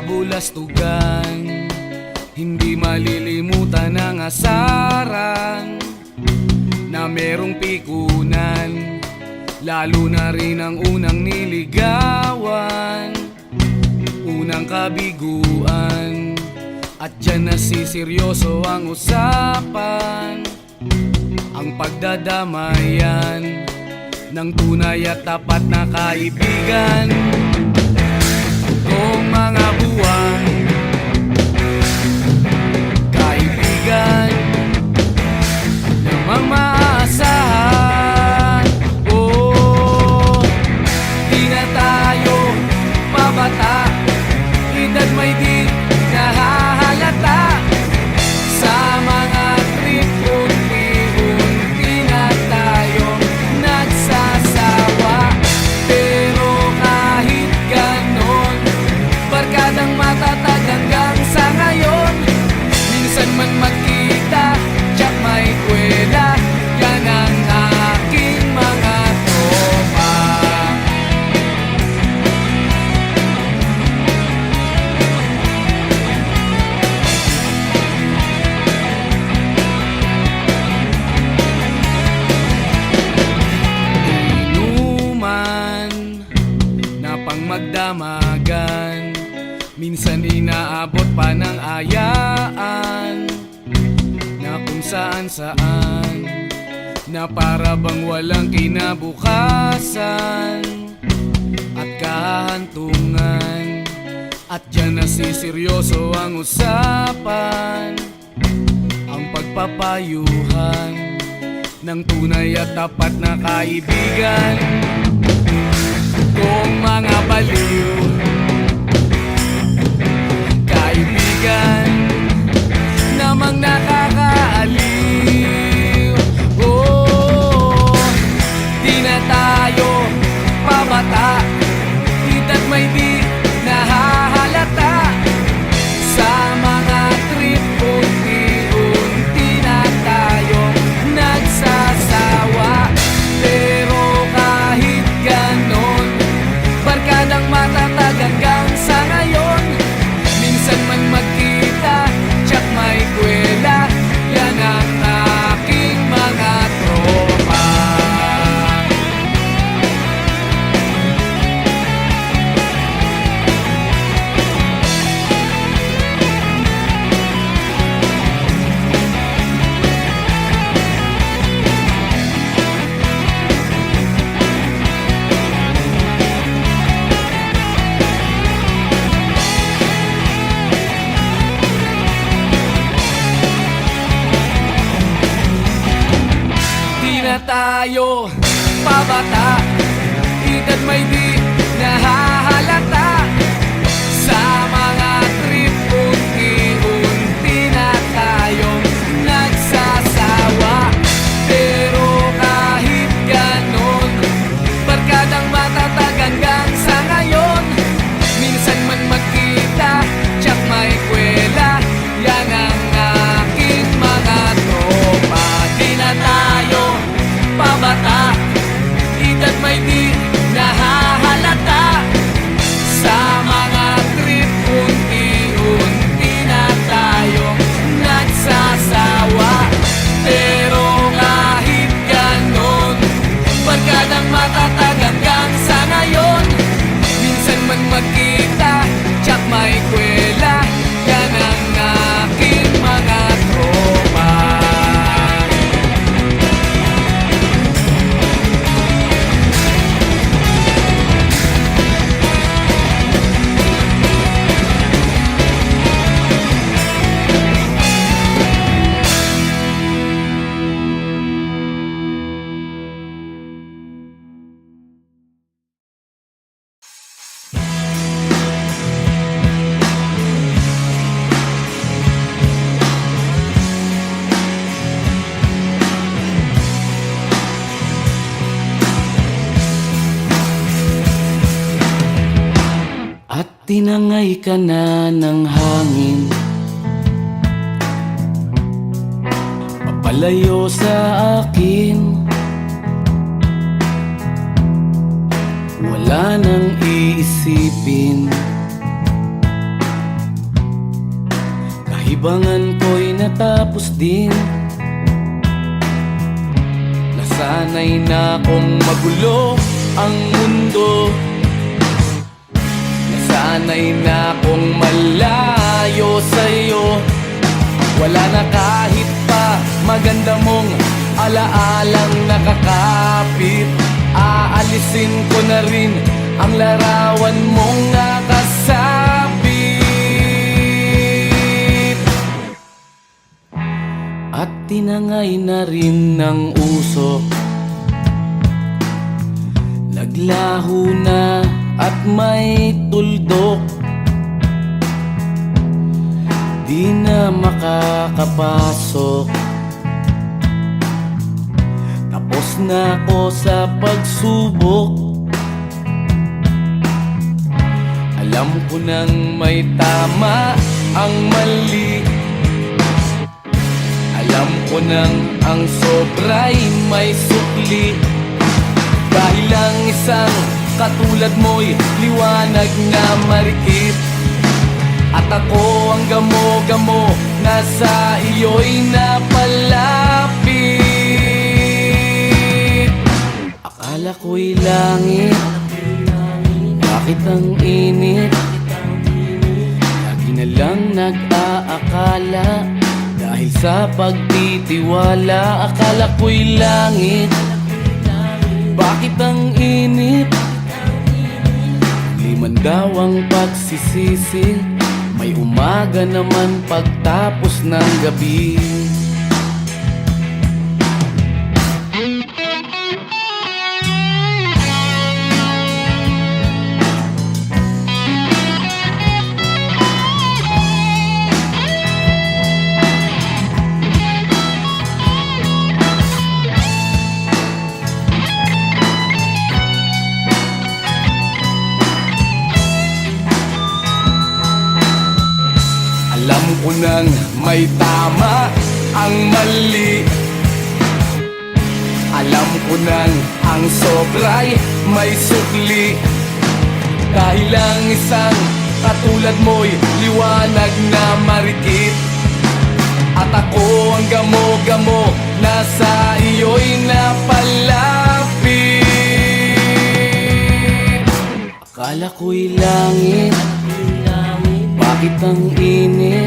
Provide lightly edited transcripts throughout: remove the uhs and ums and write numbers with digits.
kabulastugan, hindi malilimutan ang asaran na merong pikunan, lalo na rin ang unang niligawan, unang kabiguan. At dyan nasiseryoso ang usapan, ang pagdadamayan ng tunay at tapat na kaibigan. Toong mga buwan, kaibigan namang maaasahan. Oh, di na tayo pabata, edad may di nahahalata. Sa mga trip, unti-unti na tayong nagsasawa. Pero kahit ganon, barkadang matatag hanggang sa ngayon. Minsan man magkita, tsak may kwela, yan ang aking mga tropa. Inuman na pang magdamagan, minsan inaabot pa ng ayaan na kung saan-saan, na para bang walang kinabukasan at kahantungan. At dyan nasiseryoso ang usapan, ang pagpapayuhan ng tunay at tapat na kaibigan. Kung mga baliw, kaibigan namang nakakaaliw. Oh, di na tayo pabata, edad may di nahahalata. Sa mga trip, unti-unti na tayong nagsasawa. Pero kahit ganon, barkadang matatag hanggang sa ngayon. Minsan man magkita, tsak may kwela, yan ang aking mga tropa. Tayo pabata, edad may di nahahalata. Sa mga trip, unti-unti na tayong nagsasawa. Pero kahit ganon, barkadang matatag hanggang sa ngayon. Minsan man magkita, tsak may kwela, yan ang aking mga tropa. Di na tayo pabata, edad may di nahahalata. Sa mga trip, unti-unti na tayong nagsasawa. Pero kahit ganon, barkadang matatag hanggang sa ngayon. Minsan man magkita, tsak may kwela, yan ang aking mga tropa. Tinangay ka na ng hangin, papalayo sa akin. Wala nang iisipin, libangan ko'y natapos din. Nasanay na kong magulo ang mundo. Nasanay na kong malayo sa'yo. Wala na kahit pa maganda mong alaalang nakakapit. Aalisin ko na rin ang larawan mong nakasabit. At tinangay na rin ng usok. Naglaho na at may tuldok. Di na makakapasok. Tapos na ako sa pagsubok. Alam ko nang may tama ang mali. Alam ko nang ang sobra'y may sukli. Dahil lang isang katulad mo'y liwanag na marikit. At ako ang gamo-gamo na sa iyo'y napalapit. Akala ko'y langit, bakit ang init? Lagi na lang nag-aakala, dahil sa pagtitiwala. Akala ko'y langit, bakit ang init? Liman daw ang pagsisisi, may umaga naman pagtapos ng gabi. Alam ko nang may tama ang mali. Alam ko nang ang sobra'y may sukli. Dahil lang isang katulad mo'y liwanag na marikit. At ako ang gamo-gamo na sa iyo'y napalapit. Akala ko'y langit, bakit ang init?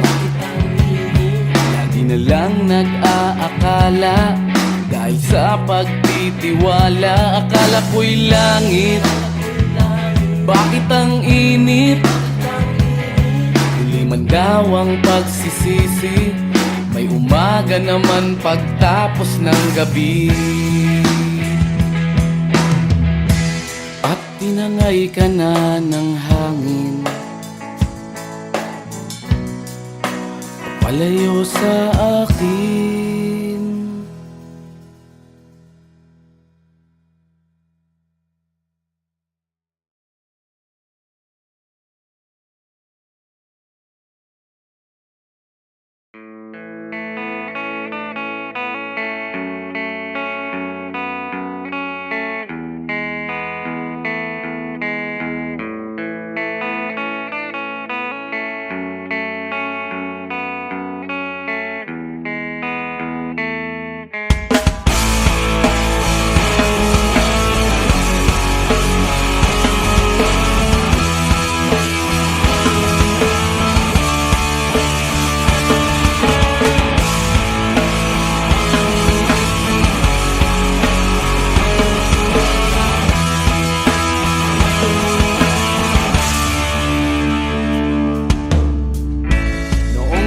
Lagi na lang nag-aakala, dahil sa pagtitiwala. Akala ko'y langit, bakit ang init? Huli man daw ang pagsisisi, may umaga naman pagtapos ng gabi. At tinangay ka na ng hangin, palayo sa akin.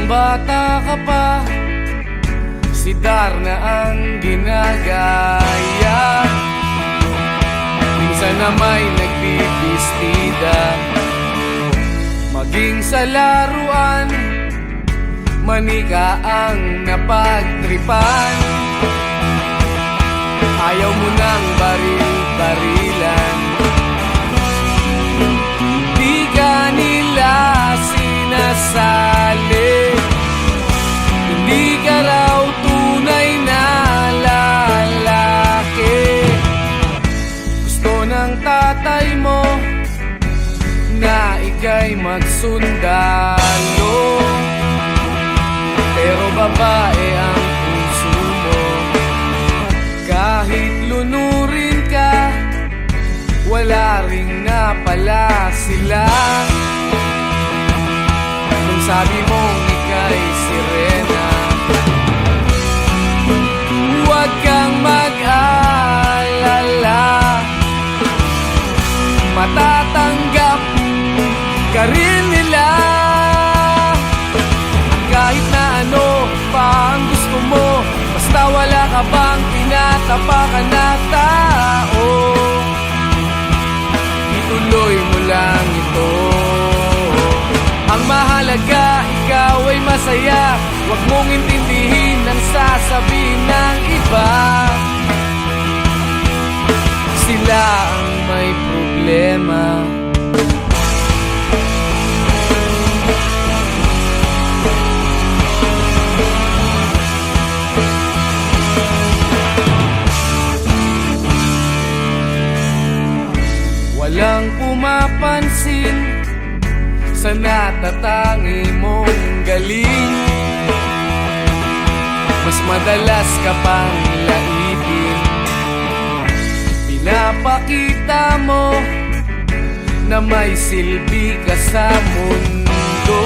Bata ka pa, si Darna ang ginagaya. Minsan na may nagbibistida, maging sa laruan, manika ang napagtripan. Ayaw mo nang baril-barilan, di ka nila sinasali. Hindi ka raw tunay na lalaki. Gusto ng tatay mo na ika'y magsundalo. babae ang puso mo. Kahit lunurin ka, wala ring napala sila. Nung sabi mong ika'y sirena, huwag kang mag-alala, matatanggap ka rin nila. At kahit na ano pa ang gusto mo, basta wala ka bang tinatapakan na tao, ituloy mo lang ito. Ang mahalaga, ikaw ay masaya. Huwag mong intindihin ang sasabihin ng iba. Sila ang may problema. Walang pumapansin sa natatangi mong galing. Mas madalas ka pang laitin. Pinapakita mo na may silbi ka sa mundo,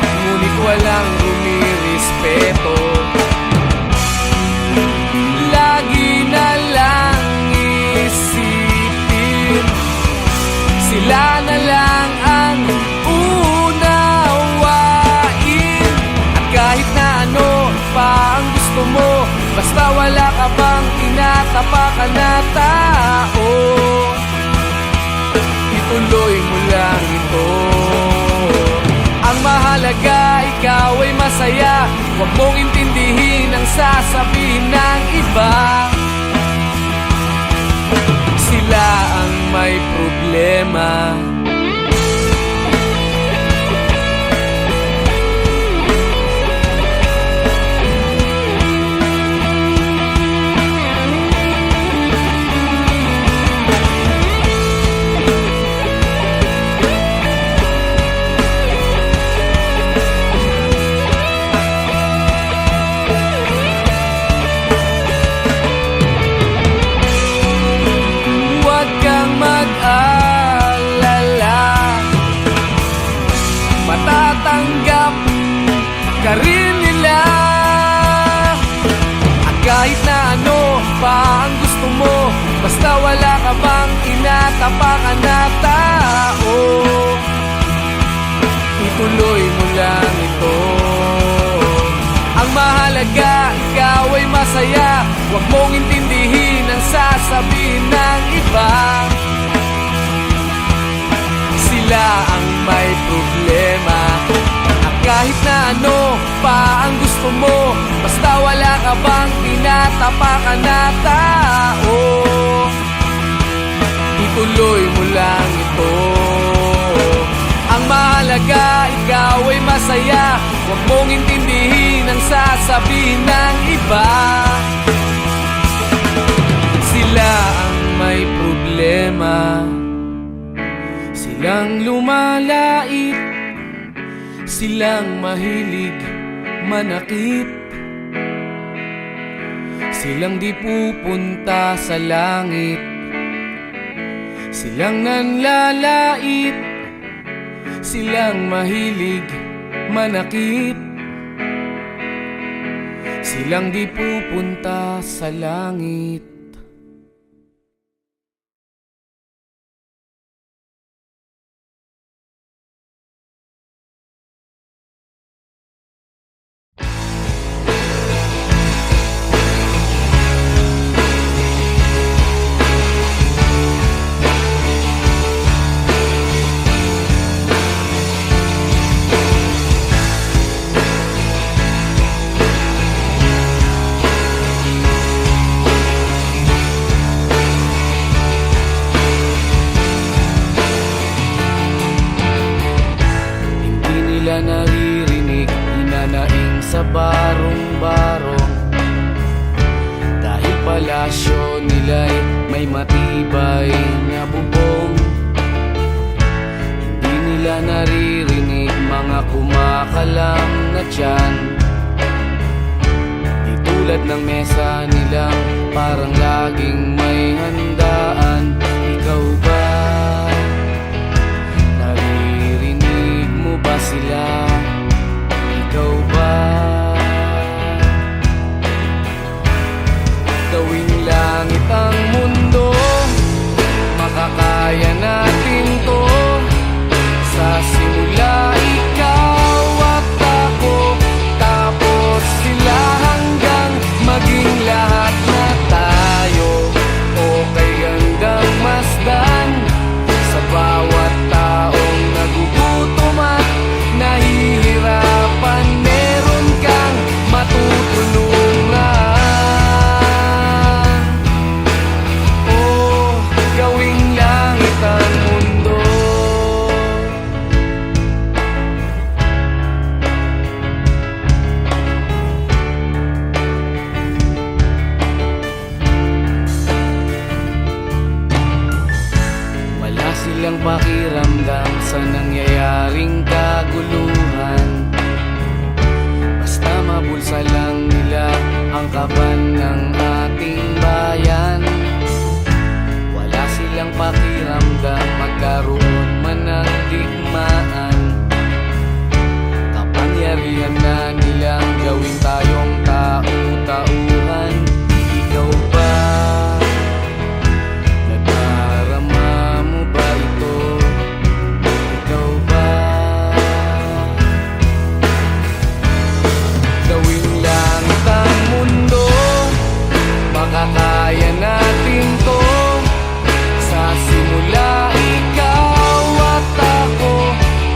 ngunit walang rumirespeto. Lagi na lang isipin, sila na lang ang unawain. At kahit na ano pa ang gusto mo, basta wala ka bang tinatapakan na tao, ituloy mo lang ito. Ang mahalaga, ikaw ay masaya. Huwag mong intindihin ang sasabihin ng iba. Sila ang may problema. Matatanggap ka rin nila. At kahit na ano pa ang gusto mo, basta wala ka bang tinatapakan na tao, ituloy mo lang ito. Ang mahalaga, ikaw ay masaya. Huwag mong intindihin ang sasabihin ng iba. Sila ang may problema. At kahit na ano pa ang gusto mo, basta wala ka bang tinatapakan na tao, ituloy mo lang ito. Ang mahalaga, ikaw ay masaya. Huwag mong intindihin ang sasabihin ng iba. Sila ang may problema. Silang lumalait, silang mahilig manakit, silang di pupunta sa langit, silang nanlalait, silang mahilig manakit, silang di pupunta sa langit. silang pakiramdam sa nangyayaring kaguluhan. Basta mabulsa lang nila ang kaban ng ating bayan. Wala silang pakiramdam magkaroon man ng digmaan. Kapangyarihan na nilang gawin tayong tau-tauhan. Ikaw ba? Nadarama mo ba ito? Ikaw ba? Gawing langit ang mundo, baka kaya natin to. Sa simula ikaw at ako,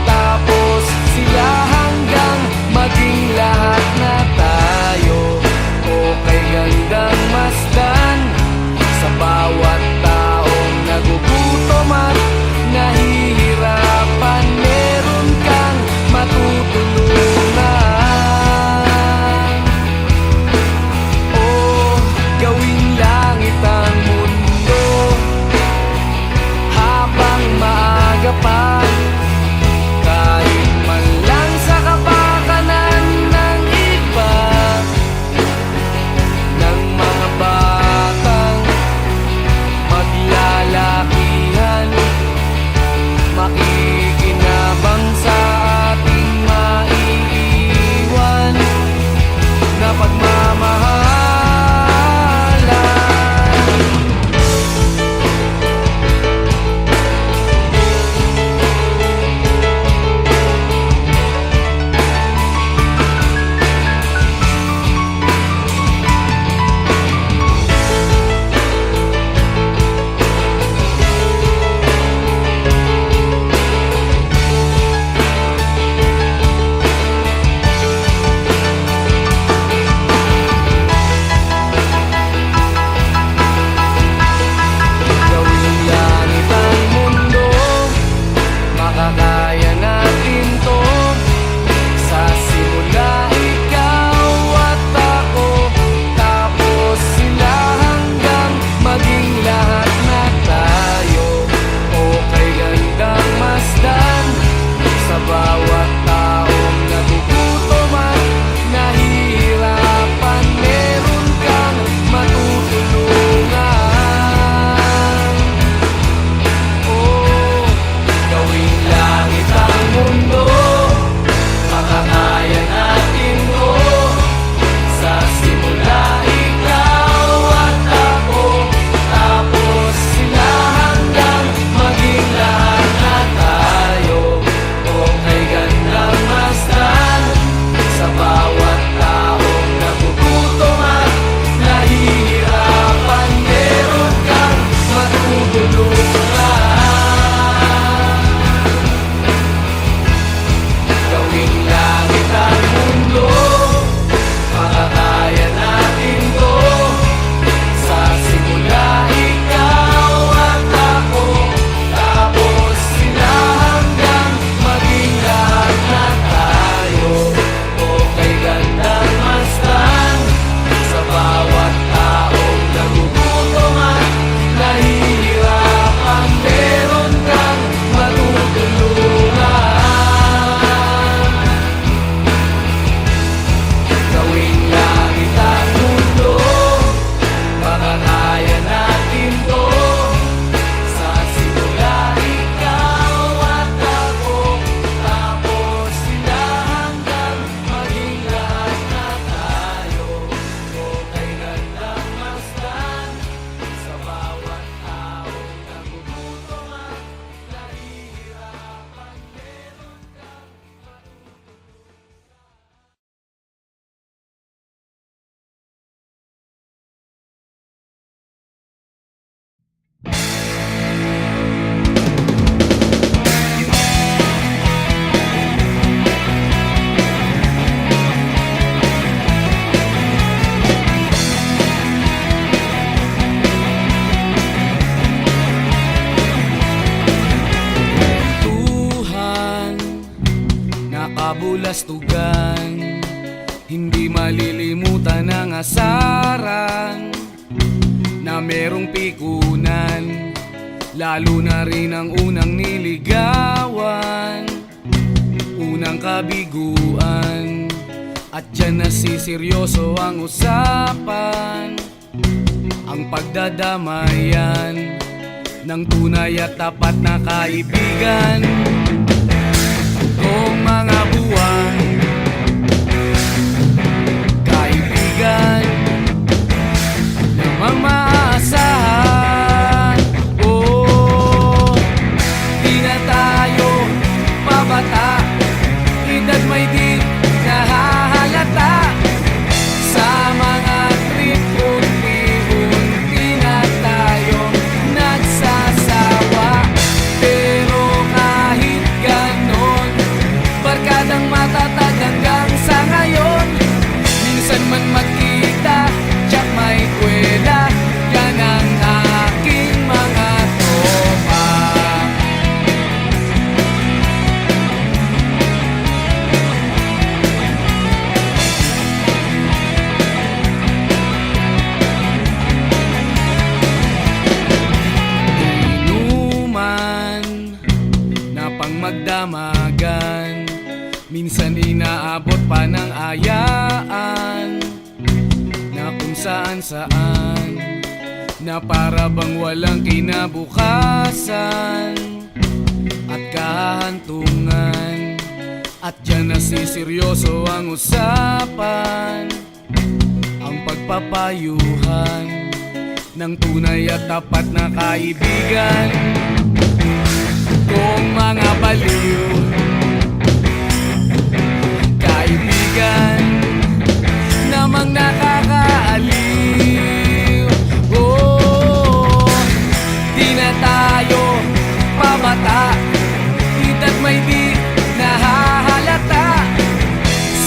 tapos sila hanggang maging lahat na tayo. Okay gandang masdan sa bawat taong nagugutom at nahihirapan. Meron kang matutulungan. Oh, gawing langit ang mundo habang maaga pa. Kahit man lang sa kapakanan ng iba, ng mga batang maglalakihan, makikinabang sa ating maiiwan na pagmamahalan. Gawing langit ang mundo, makakaya natin to. Sa simula ikaw at ako, tapos sila hanggang maging lahat na tayo. Okay gandang masdan sa bawat taong nagugutom at nahihirapan. Meron kang matutulungan. Oh, gawing langit ang mundo, makakaya natin to. Sa simula ikaw at ako, tapos sila hanggang maging lahat na tayo. Okay gandang masdan sa bawat taong nagugutom at nahihirapan. Meron kang matutulungan. Gawing langit ang mundo, makakaya natin to. Sa simula ikaw at ako, tapos sila hanggang maging lahat na tayo. Okay gandang masdan sa bawat taong nagugutom at nahihirapan. Meron kang matutulungan. Gawing langit ang mundo, makakaya natin to. Sa simula ikaw at ako, tapos sila hanggang maging lahat na tayo. Okay gandang masdan sa bawat taong nagugutom at nahihirapan. Meron kang Tuhan, nakabulastugan, hindi malilimutan ang asaran na merong pikunan lalo na rin ang unang niligawan, unang kabiguan. At dyan nasiseryoso ang usapan, ang pagdadamayan ng tunay at tapat na kaibigan. Kung mga buwan, kaibigan namang maaasahan. Oh, di na tayo pabata, edad may di nahahalata. Sa mga trip, unti-unti na tayo nagsasawa. Pero kahit ganon, barkadang matatag hanggang sa ngayon. Minsan man magkita, tsak may kwela, yan ang aking mga tropa. Inuman na pang magdamagan, minsan inaabot pa ng ayaan, na kung saan-saan, na para bang walang kinabukasan at kahantungan. At dyan nasiseryoso ang usapan, ang pagpapayuhan ng tunay at tapat na kaibigan. Kung mga baliw, kaibigan namang nakakaaliw. Oh, di na tayo pabata, edad may di nahahalata.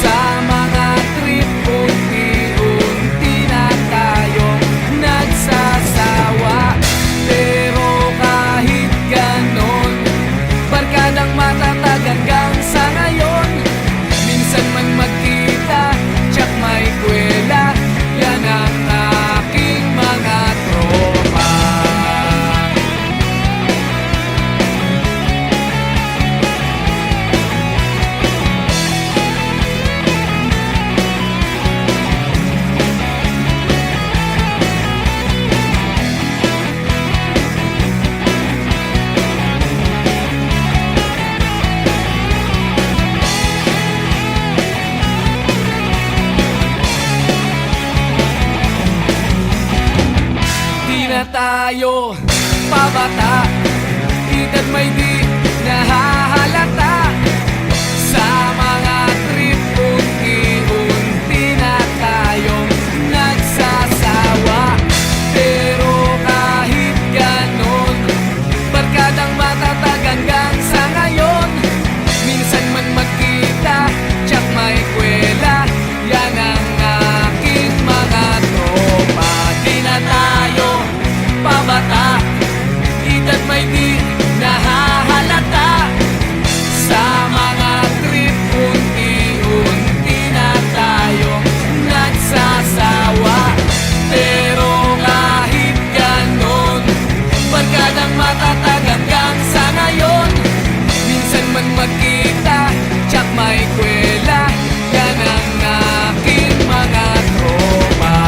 Sa mga trip, unti-unti na tayo nagsasawa. Pero kahit ganon, barkadang matatag hanggang sa ngayon. Minsan man magkita, tsak may kwela, yan ang aking mga tropa. Na tayo pabata, edad may di nahahalata. Sa mga trip, unti-unti na tayong nagsasawa. Pero kahit ganon, barkadang matatag hanggang sa ngayon. Minsan man magkita, tsak may kwela, yan ang aking mga tropa. Di na tayo pabata, edad may di nahahalata. Sa mga trip, unti-unti na tayo nagsasawa. Pero kahit ganon, barkadang matatag hanggang sa ngayon. Minsan man magkita, tsak may kwela, yan ang aking mga tropa.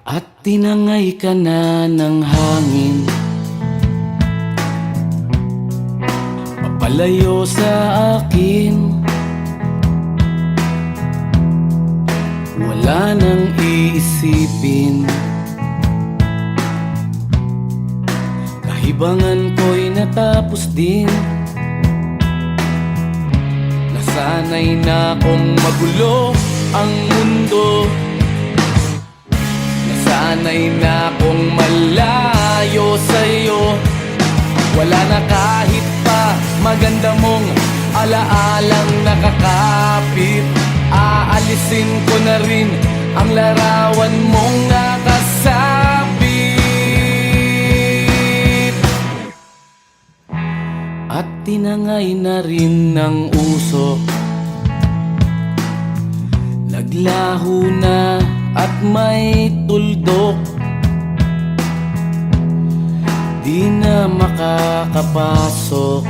At tinangay ka na ng hangin, papalayo sa akin. Wala nang iisipin, kahibangan ko'y natapos din. Nasa Nasanay na kong magulo ang mundo. Nasanay na kong malayo sa'yo. Wala na kahit pa maganda mong alaalang nakakapit. Aalisin ko na rin ang larawan mong nakasabit. At tinangay na rin ng usok. Naglaho na at may tuldok. Di na makakapasok.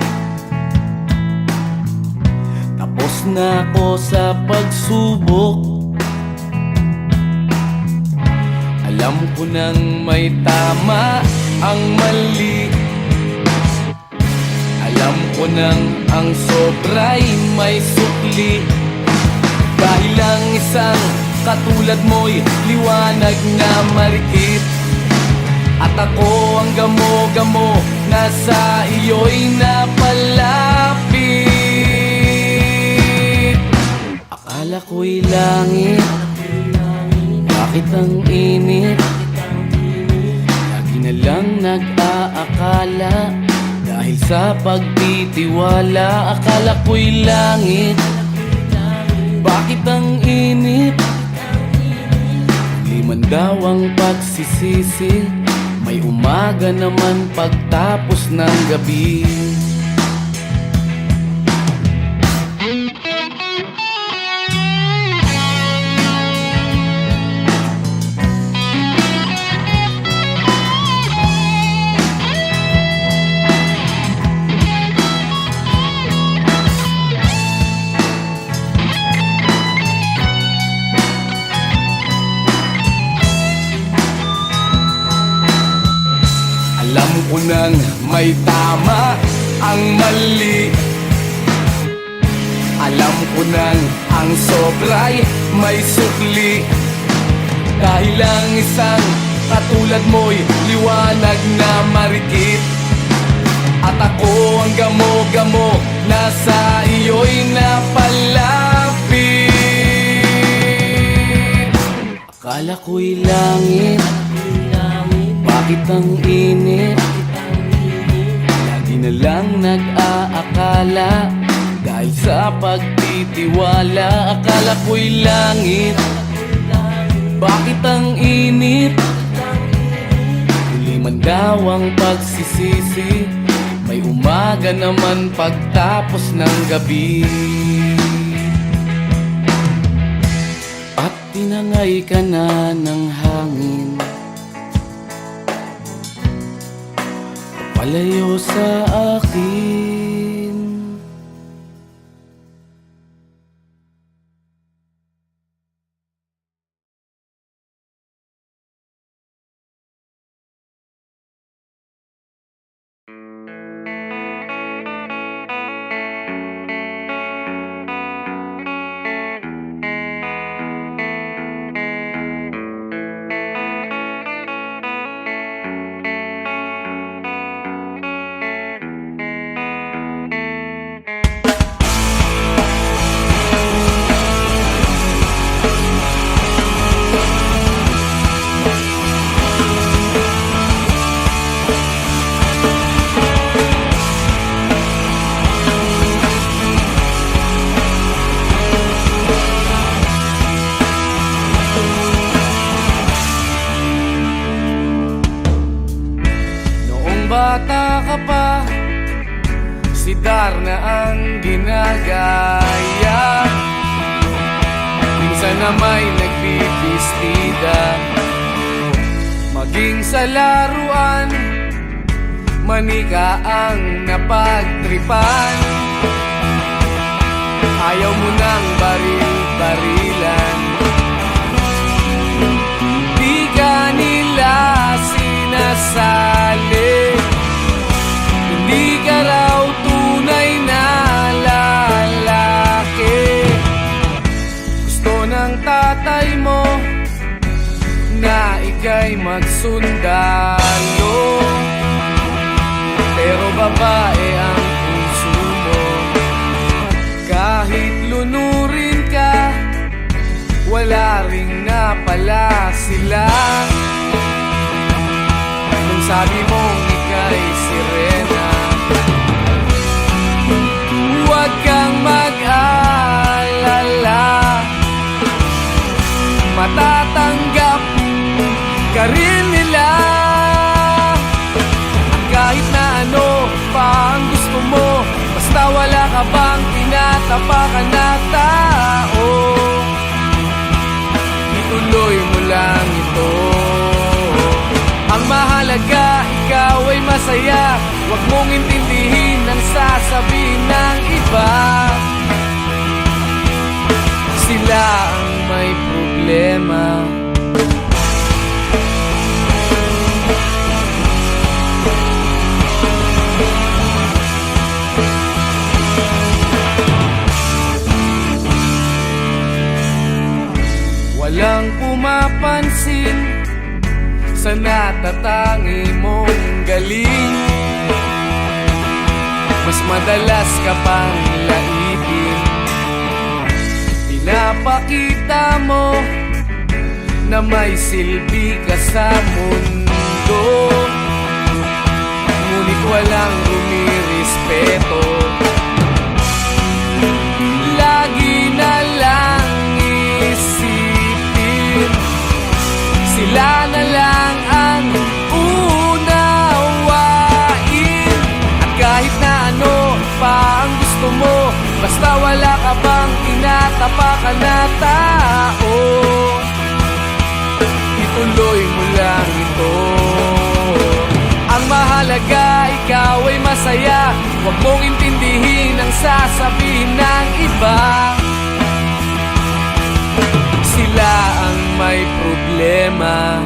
Tapos na ako sa pagsubok. Alam ko nang may tama ang mali. Alam ko nang ang sobra'y may sukli. Dahil lang isang katulad mo'y liwanag na marikit. At ako ang gamo-gamo na sa iyo'y napalapit. Akala ko'y langit, bakit ang init? Lagi na lang nag-aakala, dahil sa pagtitiwala. Akala ko'y langit, bakit ang init? Liman daw ang pagsisisi, may umaga naman pagtapos ng gabi. Alam ko nang may tama ang mali. Alam ko nang ang sobra'y may sukli. Dahil lang isang katulad mo'y liwanag na marikit. At ako ang gamo-gamo na sa iyo'y napalapit. Akala ko'y langit, bakit ang init? Lagi na lang nag-aakala, dahil sa pagtitiwala. Akala ko'y langit, bakit ang init? Huli man daw ang pagsisisi, may umaga naman pagtapos ng gabi. At tinangay ka na ng hangin, palayo sa akin. Bata ka pa, si Darna ang ginagaya. Minsan na may nagbibistida, maging sa laruan, manika ang napagtripan. Ayaw mo nang baril-barilan, di ka nila sinasali. Hindi ka raw tunay na lalaki. Gusto ng tatay mo na ika'y magsundalo, pero babae ang puso mo. Kahit wala rin nga pala sila. Nung sabi mong ika'y sirena, huwag kang mag-alala, matatanggap ka rin nila. Kahit na ano pa ang gusto mo, basta wala ka bang tinatapakan na tao, ituloy mo lang ito. Ang mahalaga, ikaw ay masaya, huwag mong intindihin ang sasabihin ng iba. Sila ang may problema. Walang pumapansin sa natatangi mong galing. Mas madalas ka pang laipin, pinapakita mo na may silbi ka sa mundo, ngunit walang rumirespeto. Lagi na lang sila na lang ang unawain. At kahit na ano pa ang gusto mo, basta wala ka bang tinatapakan na tao, ituloy mo lang ito. Ang mahalaga, ikaw ay masaya, huwag mong intindihin ang sasabihin ng iba. Sila ang may problema.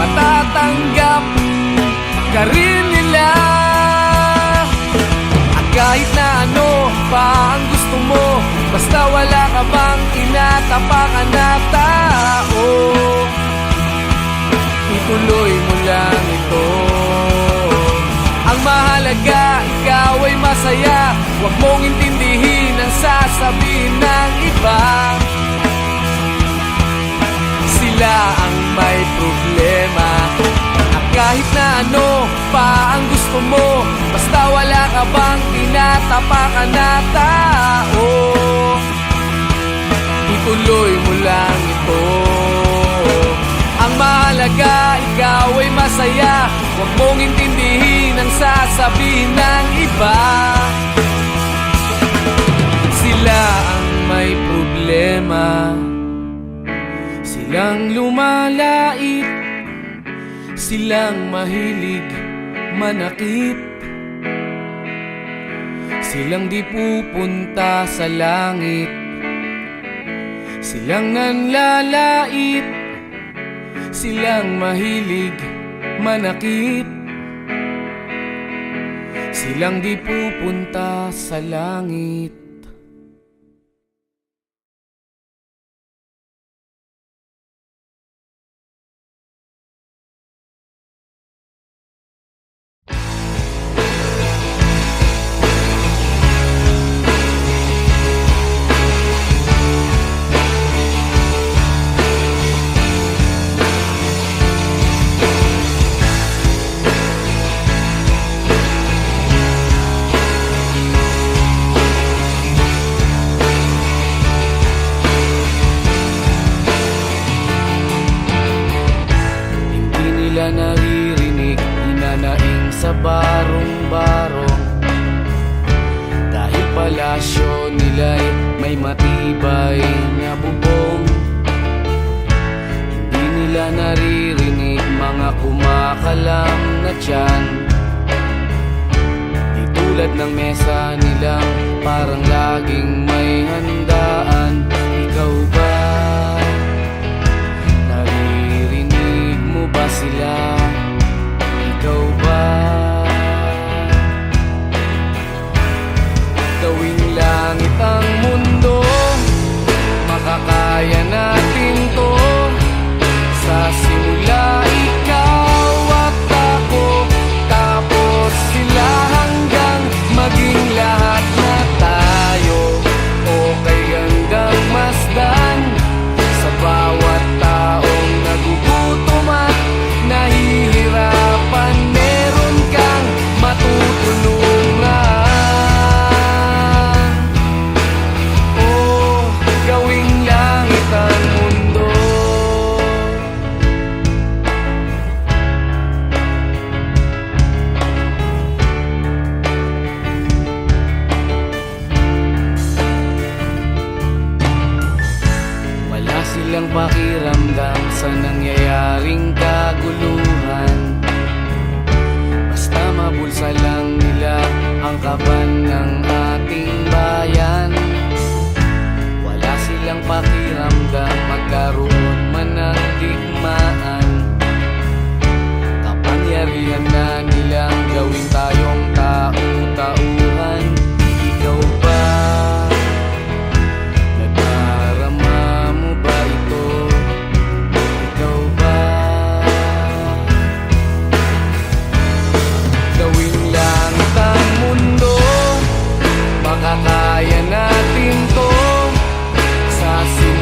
Matatanggap ka rin nila. At kahit na ano pa ang gusto mo, basta wala ka bang tinatapakan na tao, ituloy mo lang ito. Ang mahalaga, ikaw ay masaya, huwag mong intindihin ang sasabihin ng iba. Sila ang may problema. At kahit na ano pa ang gusto mo, basta wala ka bang tinatapakan na tao, ituloy mo lang ito. Ang mahalaga, ikaw ay masaya, huwag mong intindihin ang sasabihin ng iba. Sila ang may problema. Silang lumalait, silang mahilig manakit, silang di pupunta sa langit, silang nanlalait, silang mahilig manakit, silang di pupunta sa langit. Naririnig, hinanaing sa barong-barong, dahil palasyo nila'y may matibay na bubong. Hindi nila naririnig mga kumakalam na tiyan, di tulad ng mesa nilang parang laging may handaan. Ikaw ba? Naririnig mo ba sila? Ikaw ba? Gawing langit ang mundo, makakaya natin to. Sa simula ikaw at ako, tapos sila, hanggang maging lahat na tayo. Okay hanggang masdan sa bawat taong nagugutom at nahihirapan. Meron kang matutulungan. Oh, gawing langit ang mundo. Wala silang pakiramdam sa nangyayaring kaguluhan. Basta mabulsa lang nila ang kaban ng ating bayan. Wala silang pakiramdam magkaroon man ng digmaan. Kapangyarihan na nilang gawin tayong tau-tauhan. Ikaw ba? Nadarama mo ba ito? Ikaw ba? Gawing langit ang mundo, makakaya natin to. Sa simula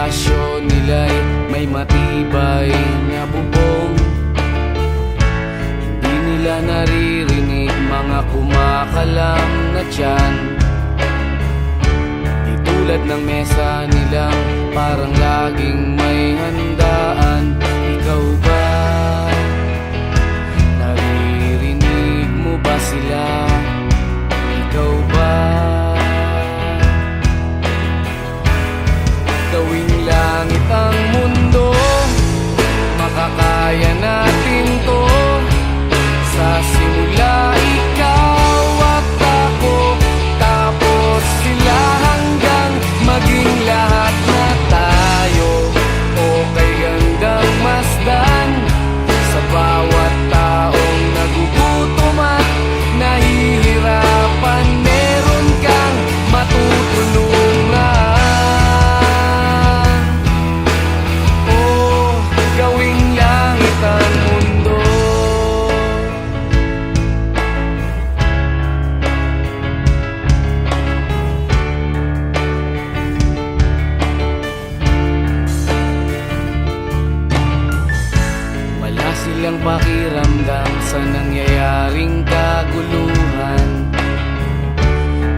palasyo nila'y may matibay na bubong. Hindi nila naririnig mga kumakalam na tiyan. Di tulad ng mesa nilang parang laging may handaan. Ikaw ba? Naririnig mo ba sila? Ikaw ba? Gawing langit ang mundo, makakaya natin to. Sa simula ikaw at ako, tapos sila hanggang maging lahat na tayo. Okay hanggang masdan sa bawat taong nagugutom at nahihirapan. Meron kang matutulungan. Oh, gawing langit ang mundo. Wala silang pakiramdam sa nangyayaring kaguluhan.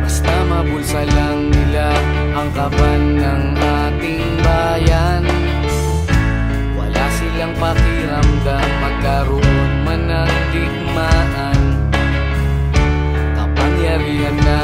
Basta mabulsa lang nila ang kaban ng ating bayan. Wala silang pakiramdam magkaroon man ng digmaan. Kapangyarihan na